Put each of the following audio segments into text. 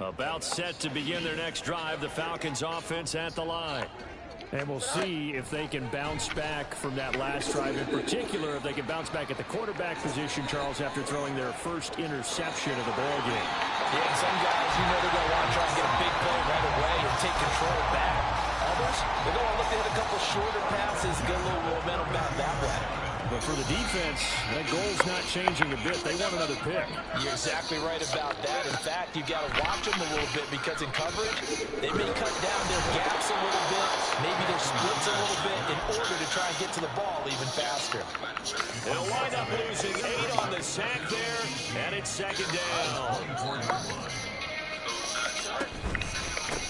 About set to begin their next drive, the Falcons offense at the line. And we'll see if they can bounce back from that last drive. In particular, if they can bounce back at the quarterback position, Charles, after throwing their first interception of the ballgame. Yeah, some guys, they're going to want to try and get a big play right away and take control back. Others, they're going to look to hit a couple shorter passes, get a little momentum back that way. But for the defense, that goal's not changing a bit. They want another pick. You're exactly right about that. In fact, you've got to watch them a little bit because in coverage, they may cut down their gaps a little bit, maybe their splits a little bit in order to try and get to the ball even faster. They'll wind up losing 8 on the sack there, and it's second down.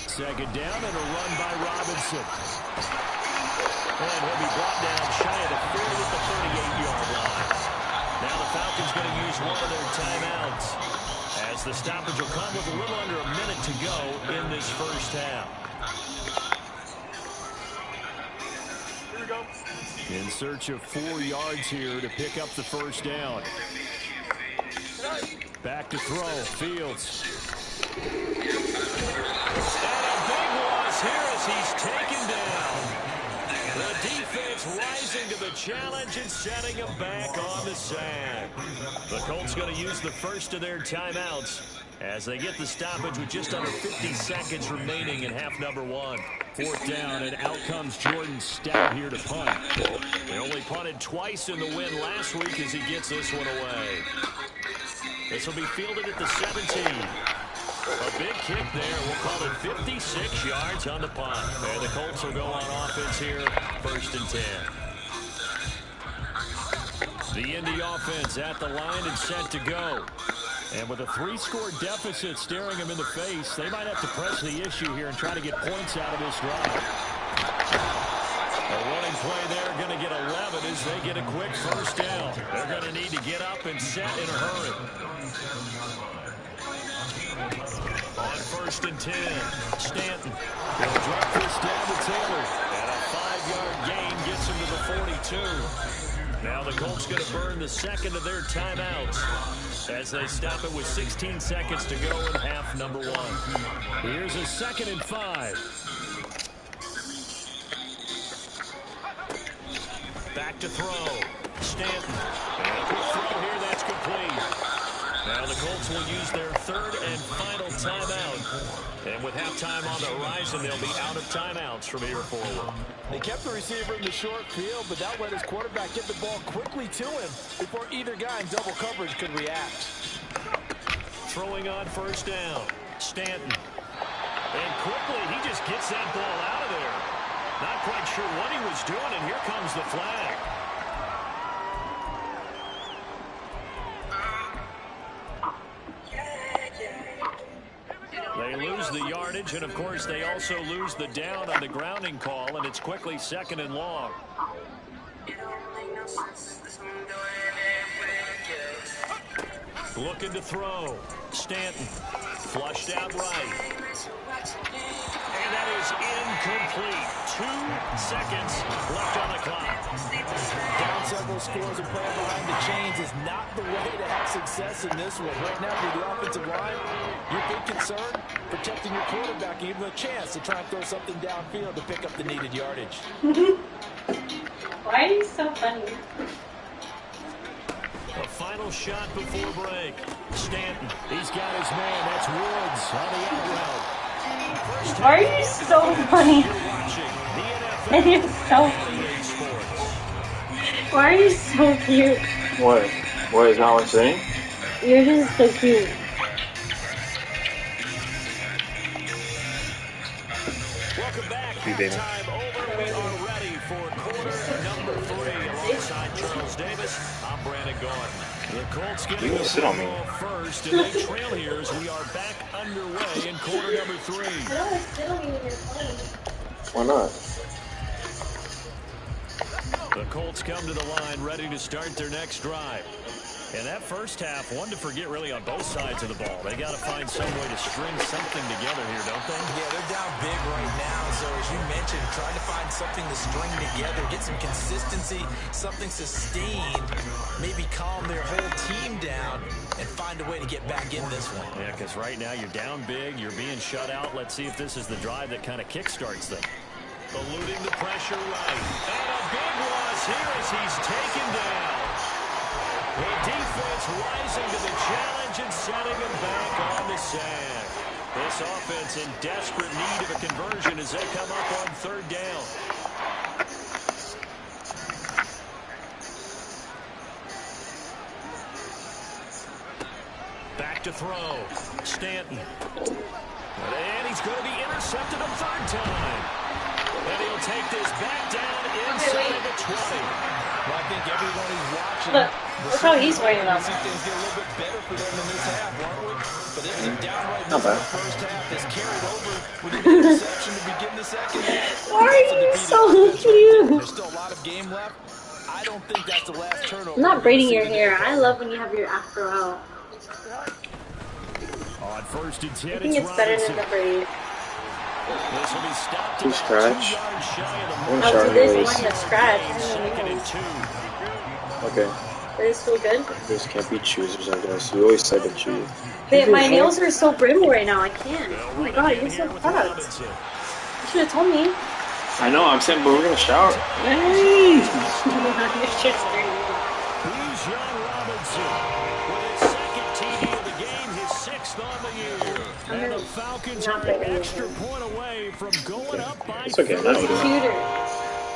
Second down and a run by Robinson. And he'll be brought down shy of the 40 at the 38-yard line. Now the Falcons going to use one of their timeouts, as the stoppage will come with a little under a minute to go in this first half. Here we go. In search of 4 yards here to pick up the first down. Back to throw, Fields. And a big loss here as he's taken down. The defense rising to the challenge and setting him back on the sand. The Colts going to use the first of their timeouts as they get the stoppage with just under 50 seconds remaining in half number 1. Fourth down, and out comes Jordan Stout here to punt. They only punted twice in the win last week as he gets this one away. This will be fielded at the 17. A big kick there. We'll call it 56 yards on the punt. And the Colts will go on offense here, first and 10. The Indy offense at the line and set to go. And with a 3-score deficit staring them in the face, they might have to press the issue here and try to get points out of this drive. A running play there, going to get 11 as they get a quick first down. They're going to need to get up and set in a hurry. On first and 10, Stanton. They'll drop this down to Taylor. And a 5-yard gain gets him to the 42. Now the Colts going to burn the second of their timeouts as they stop it with 16 seconds to go in half number 1. Here's a 2nd and 5. Back to throw. Stanton. And a quick throw here, that's complete. Now the Colts will use their 3rd and final timeout. And with halftime on the horizon, they'll be out of timeouts from here forward. They kept the receiver in the short field, but that let his quarterback get the ball quickly to him before either guy in double coverage could react. Throwing on first down, Stanton. And quickly, he just gets that ball out of there. Not quite sure what he was doing, and here comes the flag. They lose the yardage, and of course they also lose the down on the grounding call, and it's quickly 2nd and long. Looking to throw. Stanton. Flushed out right. And that is incomplete. 2 seconds left on the clock. Down several scores and playing behind the chains is not the way to have success in this one. Right now, for the offensive line, your big concern, protecting your quarterback and giving him a chance to try and throw something downfield to pick up the needed yardage. Why are you so funny? A final shot before break. Stanton, he's got his man. That's Woods on the out route. Why are you so funny? And you're so Why are you so cute? What? What is not what I'm saying? You're just so cute. Welcome back. Halftime over. We are ready for quarter number 3. Alongside Charles Davis, I'm Brandon Gordon. The Colts getting the ball first, and they trail here as we are back underway in quarter number 3. Why not? The Colts come to the line ready to start their next drive. And that first half, one to forget really on both sides of the ball. They got to find some way to string something together here, don't they? Yeah, they're down big right now. So as you mentioned, trying to find something to string together, get some consistency, something sustained, maybe calm their whole team down and find a way to get back in this one. Yeah, because right now you're down big, you're being shut out. Let's see if this is the drive that kind of kickstarts them. Eluding the pressure right. And a big loss here as he's taken down. The defense rising to the challenge and setting him back on the sack. This offense in desperate need of a conversion as they come up on third down. Back to throw. Stanton. And he's going to be intercepted a third time. And he'll take this back down inside of the 20. Well, I think everyone who's watching. Look how he's waiting on. See things get a little bit better for them in this half, aren't we? But it was a downright Not bad. first half that's carried over with an interception to begin the second half. Why are you so cute? There's still a lot of game left. I don't think that's the last turnover. I'm not braiding your hair. I love when you have your afro out. On first and 10, I think it's better than the braid. This will be stopped Two scratch. One Oh, so shot there's release. one that's scratch. second and 2. Okay. Is it still good? This can't be choosers, I guess. You always said to choose. My nails are so brittle right now. I can't. Oh my god, you're so fucked. You should have told me. I know, I'm saying, but we're gonna shower. You're just Here's Young Robinson with his second TD of the game, his 6th on the year. And the Falcons are an extra point away from going up by It's okay, not It's even. cuter.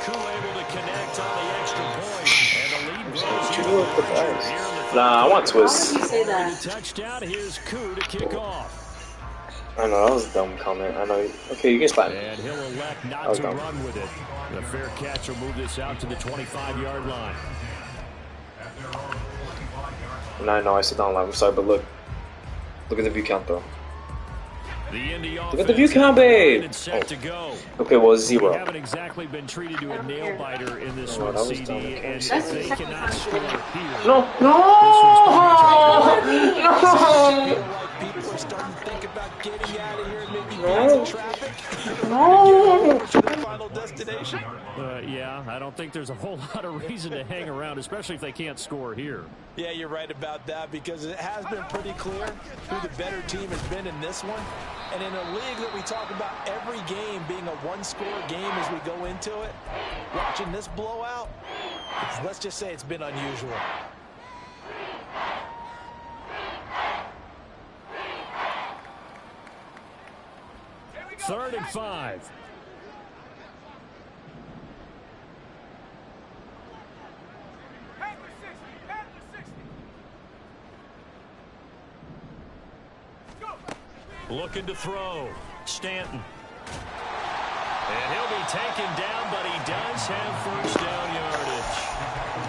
Koo able to connect on the extra point. And the lead grows What you even doing with the larger guys? here in the Nah, I want Why would twists. you say The that? touchdown, here's Koo to kick off. I know, that was a dumb comment. I know. Okay, you can slap me. And he'll elect not was to dumb. run with it. The fair catch will move this out to the 25-yard line. And I know I sit down live. I'm sorry, but look. Look at the view count, though. The Indy Look at the view count, babe! and set to go. Okay, well, it's We 0. haven't exactly been treated to a nail biter in this Oh, one, that was CD, dumb. and That's if they the second cannot time score today. here, No! I feel like people are starting to think about getting out of here and maybe No. using traffic. No! To the final destination. yeah, I don't think there's a whole lot of reason to hang around, especially if they can't score here. Yeah, you're right about that because it has been pretty clear who the better team has been in this one. And in a league that we talk about every game being a one-score game as we go into it, watching this blowout, let's just say it's been unusual. Third and 5. Looking to throw. Stanton. And he'll be taken down, but he does have first down yardage.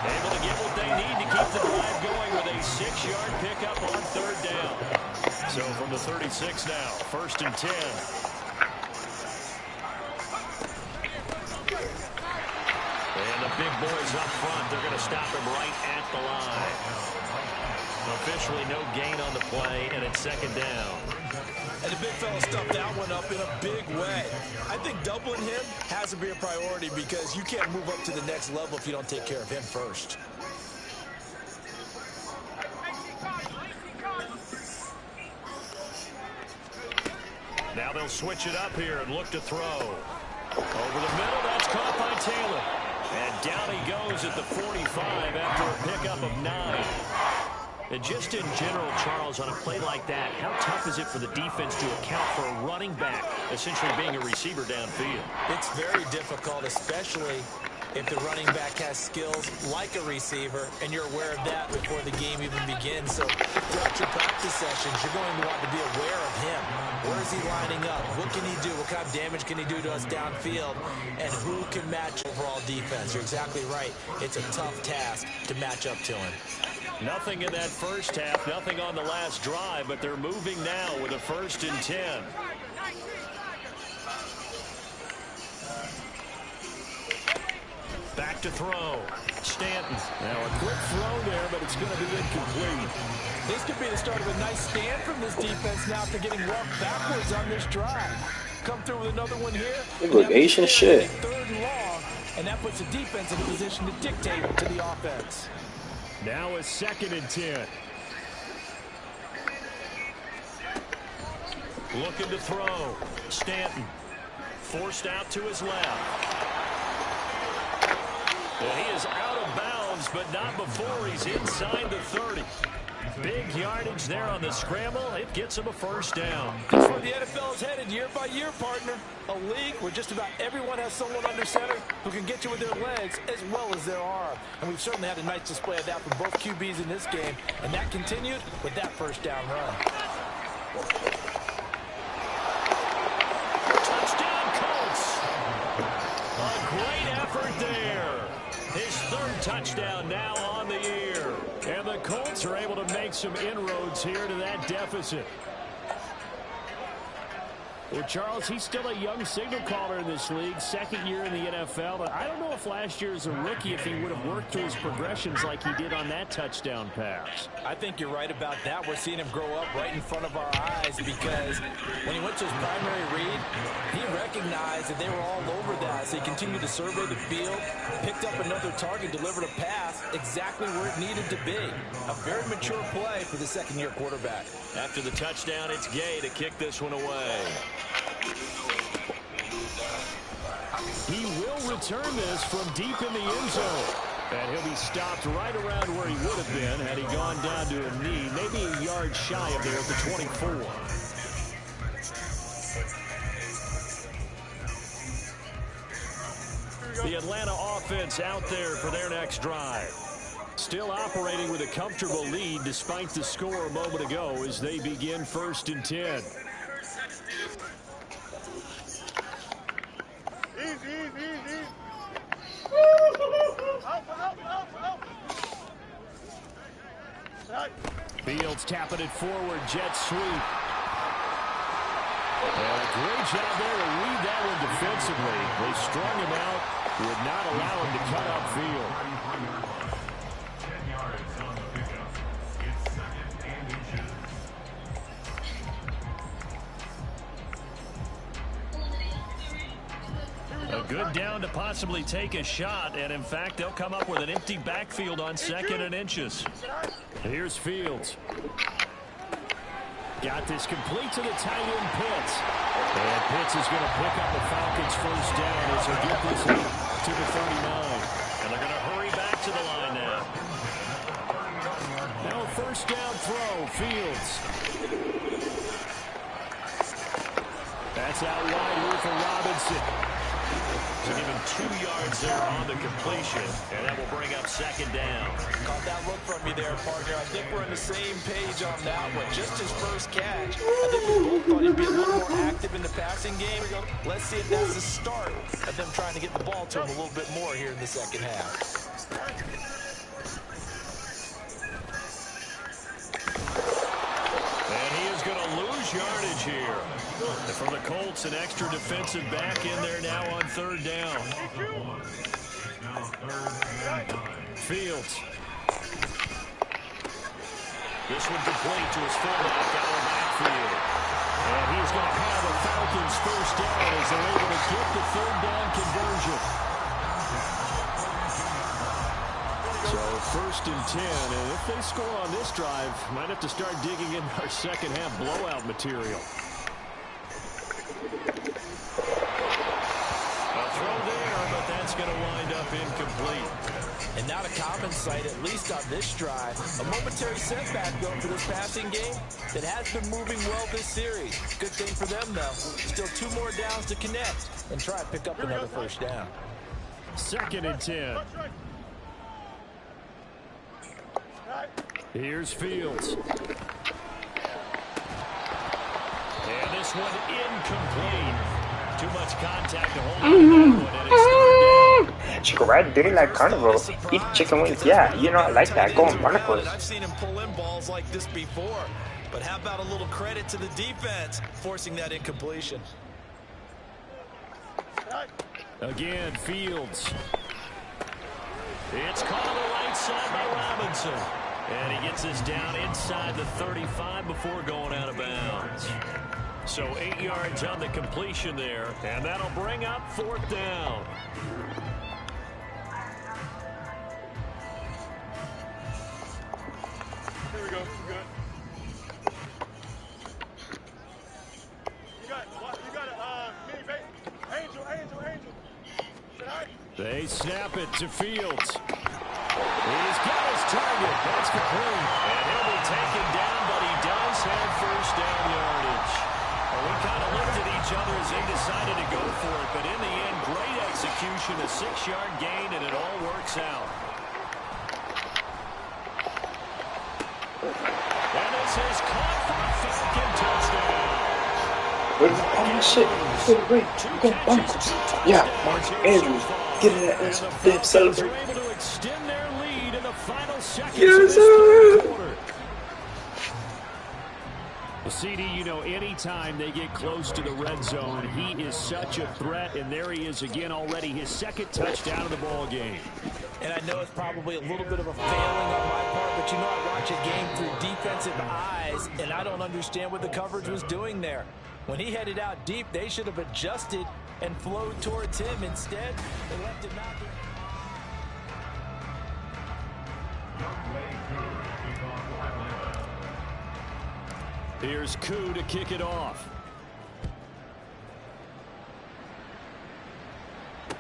Able to get what they need to keep the drive going with a 6-yard pickup on third down. So from the 36 now, first and 10. And the big boys up front, they're going to stop him right at the line. Officially no gain on the play, and it's second down. And the big fella stuffed that one up in a big way. I think doubling him has to be a priority because you can't move up to the next level if you don't take care of him first. Now they'll switch it up here and look to throw. Over the middle, that's caught by Taylor. And down he goes at the 45 after a pickup of 9. And just in general, Charles, on a play like that, how tough is it for the defense to account for a running back essentially being a receiver downfield? It's very difficult, especially if the running back has skills like a receiver, and you're aware of that before the game even begins. So throughout your practice sessions, you're going to want to be aware of him. Where is he lining up? What can he do? What kind of damage can he do to us downfield? And who can match overall defense? You're exactly right. It's a tough task to match up to him. Nothing in that first half, nothing on the last drive, but they're moving now with a first and 10. Back to throw. Stanton. Now a quick throw there, but it's going to be incomplete. This could be the start of a nice stand from this defense now after getting walked backwards on this drive. Come through with another one here. They look Asian shit. Third and long, and that puts the defense in a position to dictate to the offense. Now a 2nd and 10. Looking to throw. Stanton. Forced out to his left. And he is out of bounds, but not before he's inside the 30. Big yardage there on the scramble. It gets him a first down. That's where the NFL is headed year by year, partner. A league where just about everyone has someone under center who can get you with their legs as well as their arm. And we've certainly had a nice display of that from both QBs in this game. And that continued with that first down run. Touchdown, Colts. A great effort there. His 3rd touchdown now on the year. And the Colts are able to make some inroads here to that deficit. Well, Charles, he's still a young signal caller in this league, 2nd year in the NFL. But I don't know if last year as a rookie, if he would have worked through his progressions like he did on that touchdown pass. I think you're right about that. We're seeing him grow up right in front of our eyes because when he went to his primary read, he recognized that they were all over that. So he continued to survey the field, picked up another target, delivered a pass exactly where it needed to be. A very mature play for the 2nd-year quarterback. After the touchdown, it's Gay to kick this one away. He will return this from deep in the end zone. And he'll be stopped right around where he would have been had he gone down to a knee, maybe a yard shy of there at the 24. The Atlanta offense out there for their next drive. Still operating with a comfortable lead despite the score a moment ago as they begin 1st and 10. Fields tapping it forward, jet sweep. And a great job there to read that one defensively. They strung him out, would not allow him to cut upfield. A good down to possibly take a shot, and in fact, they'll come up with an empty backfield on 2nd and inches. Here's Fields. Got this complete to the tight end, Pitts. And Pitts is going to pick up the Falcons' first down as they get this to the 39. And they're going to hurry back to the line now. Now a first down throw, Fields. That's out wide here for Robinson. So give him 2 yards there on the completion, and that will bring up 2nd down. Caught that look from you there, partner. I think we're on the same page on that one. Just his first catch. I think we both thought he'd be a little more active in the passing game. Let's see if that's the start of them trying to get the ball to him a little bit more here in the 2nd half. And he is going to lose yardage here. And for the Colts, an extra defensive back in there now on 3rd down. Fields. This one complete to his fullback out of the backfield. And he's going to have a Falcons first down as they're able to get the 3rd down conversion. So 1st and 10, and if they score on this drive, might have to start digging in our 2nd half blowout material. A throw there, but that's going to wind up incomplete. And not a common sight, at least on this drive. A momentary setback, though, for this passing game that has been moving well this series. Good thing for them, though. Still 2 more downs to connect and try to pick up another first down. 2nd and 10. Here's Fields. And this one incomplete. Too much contact to hold on that one, and it's 3rd down. Chicken Red, do you like carnival? Eat chicken wings, yeah, you know I like that. Go on barnacles. I've seen him pull in balls like this before. But how about a little credit to the defense forcing that incompletion? Again, Fields. It's caught on the right side by Robinson. And he gets this down inside the 35 before going out of bounds. So 8 yards on the completion there, and that'll bring up 4th down. Here we go. Good. You got mini bait. Angel. They snap it to Fields. He's got his target. That's complete. And he'll be taken down, but he does have 1st down yardage. Well, we kind of looked at each other as they decided to go for it, but in the end, great execution, a 6-yard gain, and it all works out. And this is caught for a Falcon touchdown. Oh, shit. Wait. Go, Marcus. Yeah, Marcus Andrews. Get it at them celebrate. Yes, sir. Well, CD, you know, anytime they get close to the red zone, he is such a threat, and there he is again already, his 2nd touchdown of the ball game. And I know it's probably a little bit of a failing on my part, but you know I watch a game through defensive eyes, and I don't understand what the coverage was doing there. When he headed out deep, they should have adjusted and flowed towards him. Instead, they left him out there. Here's Koo to kick it off.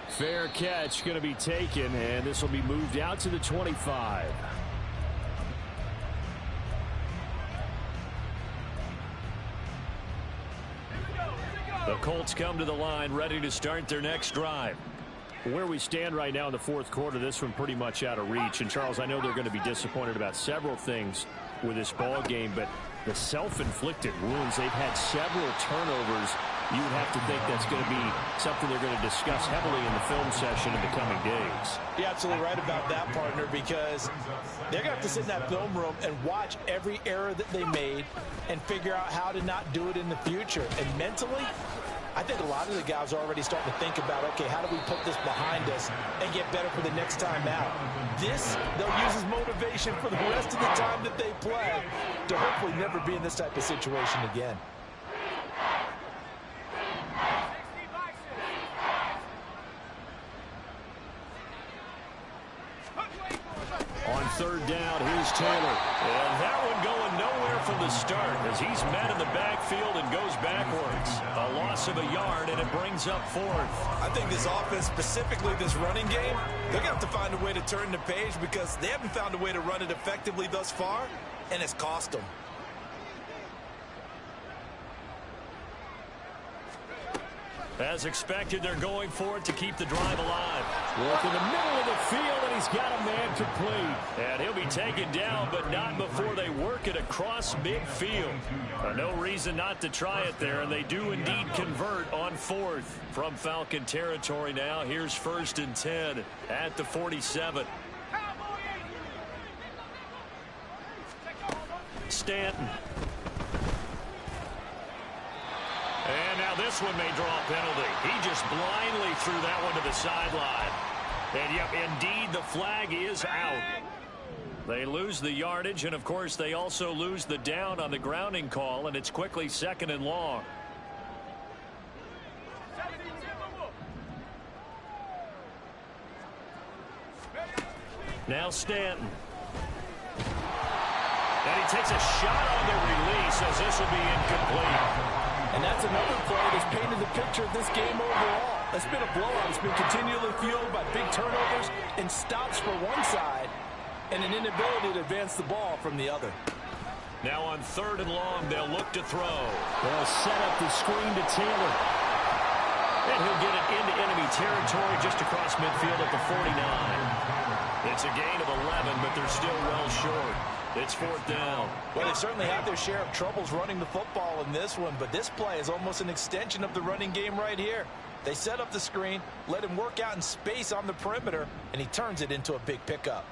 Fair catch going to be taken, and this will be moved out to the 25. The Colts come to the line, ready to start their next drive. Where we stand right now in the 4th quarter, this one pretty much out of reach. And, Charles, I know they're going to be disappointed about several things with this ball game, but the self-inflicted wounds, they've had several turnovers. You would have to think that's going to be something they're going to discuss heavily in the film session in the coming days. You're absolutely right about that, partner, because they're going to have to sit in that film room and watch every error that they made and figure out how to not do it in the future. And mentally, I think a lot of the guys are already starting to think about, okay, how do we put this behind us and get better for the next time out? This, they'll use as motivation for the rest of the time that they play to hopefully never be in this type of situation again. On 3rd down, here's Taylor. And that one going nowhere from the start as he's met in the backfield and goes backwards. A loss of a yard, and it brings up 4th. I think this offense, specifically this running game, they're going to have to find a way to turn the page because they haven't found a way to run it effectively thus far, and it's cost them. As expected, they're going for it to keep the drive alive. Work in the middle of the field, and he's got a man complete. And he'll be taken down, but not before they work it across midfield. No reason not to try it there, and they do indeed convert on 4th. From Falcon territory now, here's 1st and 10 at the 47. Stanton. And now this one may draw a penalty. He just blindly threw that one to the sideline. And, yep, indeed, the flag is out. They lose the yardage, and, of course, they also lose the down on the grounding call, and it's quickly 2nd and long. Now Stanton. And he takes a shot on the release as this will be incomplete. And that's another play that's painted the picture of this game overall. It's been a blowout. It's been continually fueled by big turnovers and stops for one side and an inability to advance the ball from the other. Now on 3rd and long, they'll look to throw. They'll set up the screen to Taylor. And he'll get it into enemy territory just across midfield at the 49. It's a gain of 11, but they're still well short. It's 4th down. Well, they certainly have their share of troubles running the football in this one, but this play is almost an extension of the running game right here. They set up the screen, let him work out in space on the perimeter, and he turns it into a big pickup.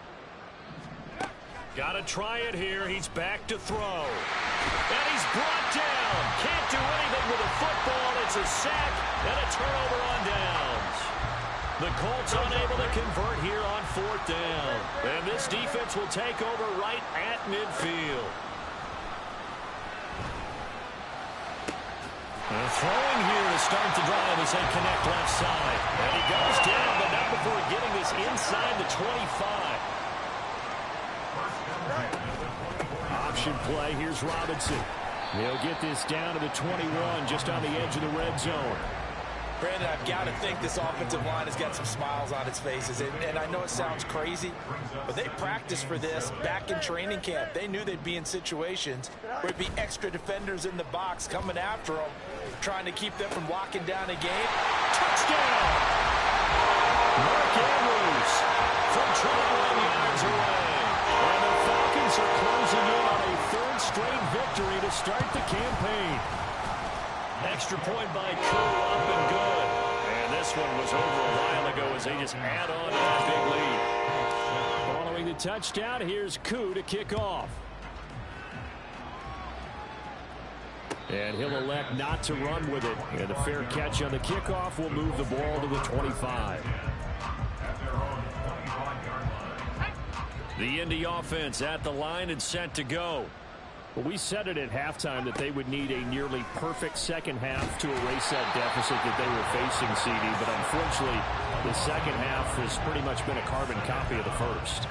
Got to try it here. He's back to throw. And he's brought down. Can't do anything with a football. It's a sack and a turnover on downs. The Colts unable to convert here on 4th down. And this defense will take over right at midfield. Throwing here to start the drive as they connect left side. And he goes down, but not before getting this inside the 25. Option play. Here's Robinson. He'll get this down to the 21, just on the edge of the red zone. Brandon, I've got to think this offensive line has got some smiles on its faces. And I know it sounds crazy, but they practiced for this back in training camp. They knew they'd be in situations where it'd be extra defenders in the box coming after them, trying to keep them from locking down a game. Touchdown! Mark Andrews from 21 yards away. And the Falcons are closing in on a 3rd straight victory to start the campaign. Extra point by Koo, up and good. And this one was over a while ago as they just add on to that big lead. Following the touchdown, here's Koo to kick off. And he'll elect not to run with it. And a fair catch on the kickoff will move the ball to the 25. The Indy offense at the line and set to go. Well, we said it at halftime that they would need a nearly perfect second half to erase that deficit that they were facing, CD. But unfortunately, the second half has pretty much been a carbon copy of the first.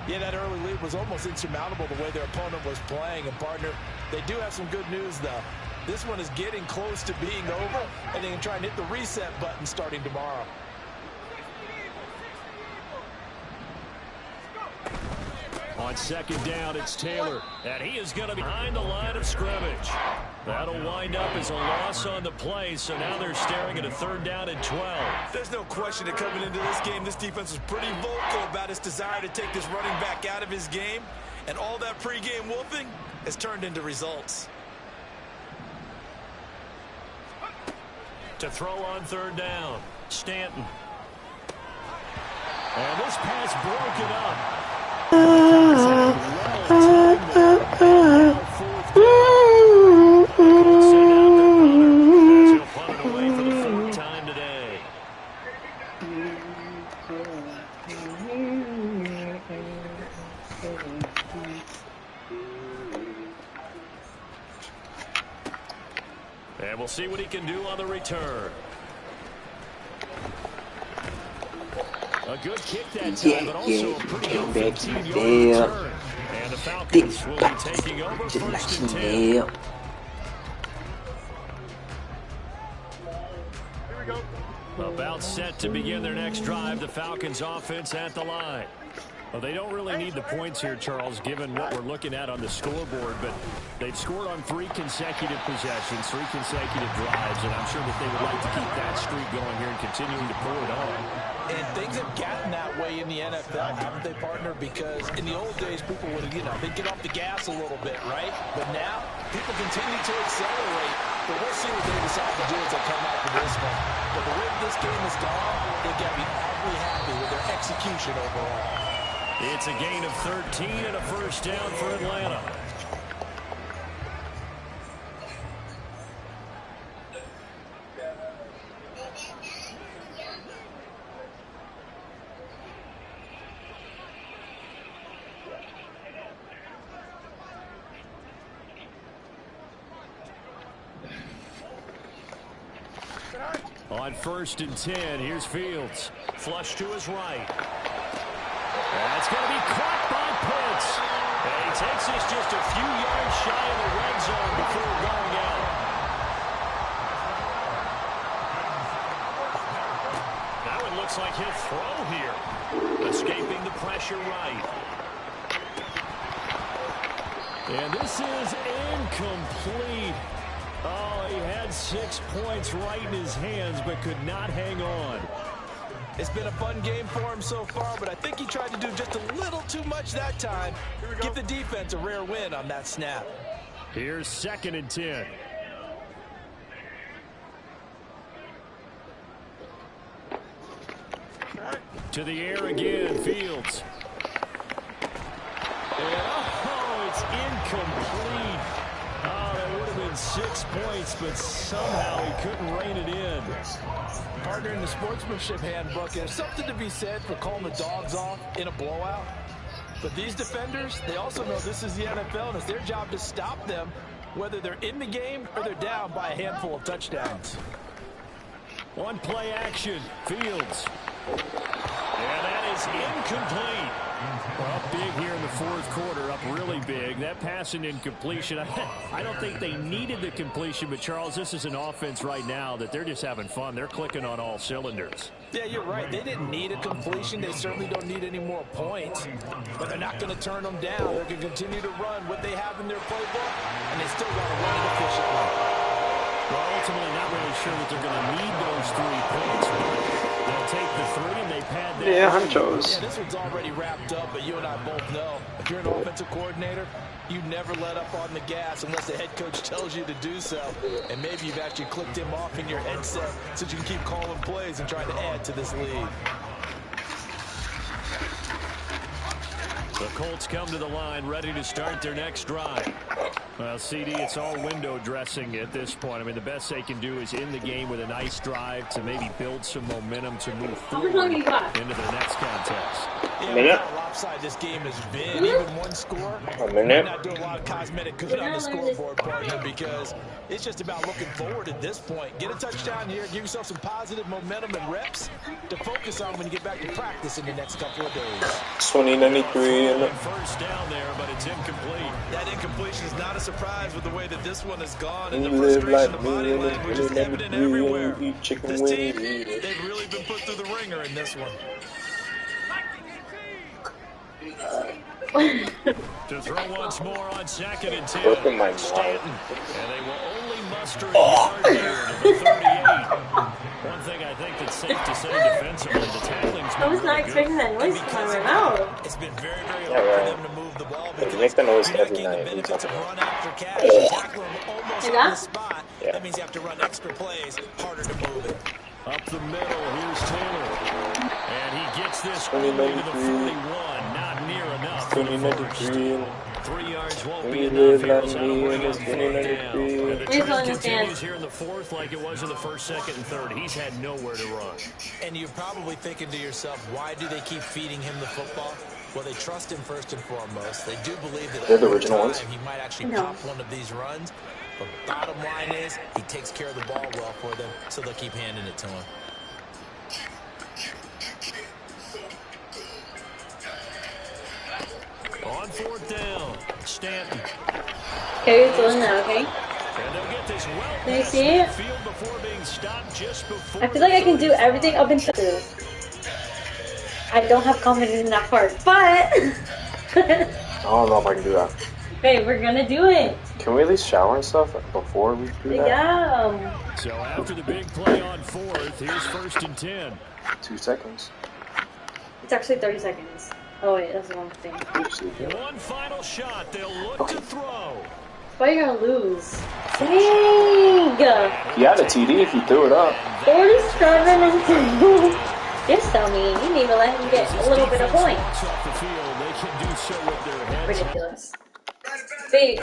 Yeah, that early lead was almost insurmountable the way their opponent was playing. And, partner, they do have some good news, though. This one is getting close to being over, and they can try and hit the reset button starting tomorrow. On 2nd down, it's Taylor, and he is going to be behind the line of scrimmage. That'll wind up as a loss on the play, so now they're staring at a 3rd down and 12. There's no question that coming into this game, this defense was pretty vocal about its desire to take this running back out of his game, and all that pregame wolfing has turned into results. To throw on 3rd down, Stanton. And this pass broken up. And we'll see what he can do on the return. A good kick that time, but also a pretty good 15-yard return. And the Falcons will be taking over 1st and 10. Here we go. About set to begin their next drive, the Falcons offense at the line. Well, they don't really need the points here, Charles, given what we're looking at on the scoreboard, but they've scored on 3 consecutive possessions, 3 consecutive drives, and I'm sure that they would like to keep that streak going here and continuing to pull it on. And things have gotten that way in the NFL, haven't they, partner? Because in the old days, people would, they'd get off the gas a little bit, right? But now, people continue to accelerate. But we'll see what they decide to do as they come out for this one. But the way this game has gone, they've got to be awfully happy with their execution overall. It's a gain of 13 and a 1st down for Atlanta. On 1st and 10, here's Fields. Flush to his right. That's going to be caught by Pitts. And he takes this just a few yards shy of the red zone before going out. Now it looks like he'll throw here. Escaping the pressure right. And this is incomplete. Oh, he had 6 points right in his hands, but could not hang on. It's been a fun game for him so far, but I think he tried to do just a little too much that time. Give the defense a rare win on that snap. Here's 2nd and 10. To the air again, Fields. And, oh, it's incomplete. Oh, that would have been within 6 points, but somehow he couldn't rein it in. Partner, in the sportsmanship handbook, there's something to be said for calling the dogs off in a blowout. But these defenders, they also know this is the NFL, and it's their job to stop them, whether they're in the game or they're down by a handful of touchdowns. One play action, Fields. And that is incomplete. Well, big here in the fourth quarter, up really big. That pass and incompletion, I don't think they needed the completion, but Charles, this is an offense right now that they're just having fun. They're clicking on all cylinders. Yeah, you're right. They didn't need a completion. They certainly don't need any more points, but they're not going to turn them down. They're going to continue to run what they have in their playbook, and they still want to run it efficiently. Well, ultimately, not really sure that they're going to need those 3 points. They'll take the 3 and they pad that. Yeah, honchos. Yeah, this one's already wrapped up, but you and I both know if you're an offensive coordinator, you never let up on the gas unless the head coach tells you to do so. And maybe you've actually clicked him off in your headset so you can keep calling plays and trying to add to this lead. The Colts come to the line, ready to start their next drive. Well, CD, it's all window dressing at this point. I mean, the best they can do is in the game with a nice drive to maybe build some momentum to move forward into their next contest. Yeah, with how lopsided this game has been, even one score, might not do a lot of cosmetic good on the scoreboard, partner, because it's just about looking forward at this point. Get a touchdown here, give yourself some positive momentum and reps to focus on when you get back to practice in the next couple of days. 2093 and first down there, but it's incomplete. That incompletion is not a surprise with the way that this one has gone, and the live frustration like of body me, language is live evident like me, everywhere. eat chicken This wings, team, eat it. they've really been put through the ringer in this one. To throw once more on 2nd and 10. Look at my Stanton. And they will only muster a yard there to the 38. One thing I think that's safe to say defensively, the tackling's been I was not really expecting good. that noise to come right out. It's been very, very hard for them to move the ball because You make the noise you're not every getting the night. benefits of run after catch. You tackle them almost on the spot. Yeah. That means you have to run extra plays, harder to move it. Up the middle, here's Taylor. And he gets this all the way to the 41. Not near enough for the first. 3 yards won't be enough here. So that'll bring up 4th down. And the trend continues here in the 4th like it was in the 1st, 2nd, and 3rd. He's had nowhere to run. And you're probably thinking to yourself, why do they keep feeding him the football? Well, they trust him first and foremost. They do believe that They're the over original time ones? he might actually pop one of these runs. But bottom line is, he takes care of the ball well for them, so they'll keep handing it to him. On 4th down, Stanton. Okay, it's on now, okay? And they'll get this well Can you past see it? midfield before being stopped just before I feel like I can do everything up until this. I don't have confidence in that part, but I don't know if I can do that. babe, we're gonna do it. Can we at least shower and stuff before we do that? Yeah. So after the big play on 4th, here's 1st and 10. 2 seconds. It's actually 30 seconds. Oh wait, that's the wrong thing. One final shot. They'll look to throw. But you're gonna lose. Dang! He had a TD if he threw it up. 47 and 2. Just tell me, you didn't even let him get a little bit of points. Walks off the field. They can do so with their heads. Ridiculous. Babe.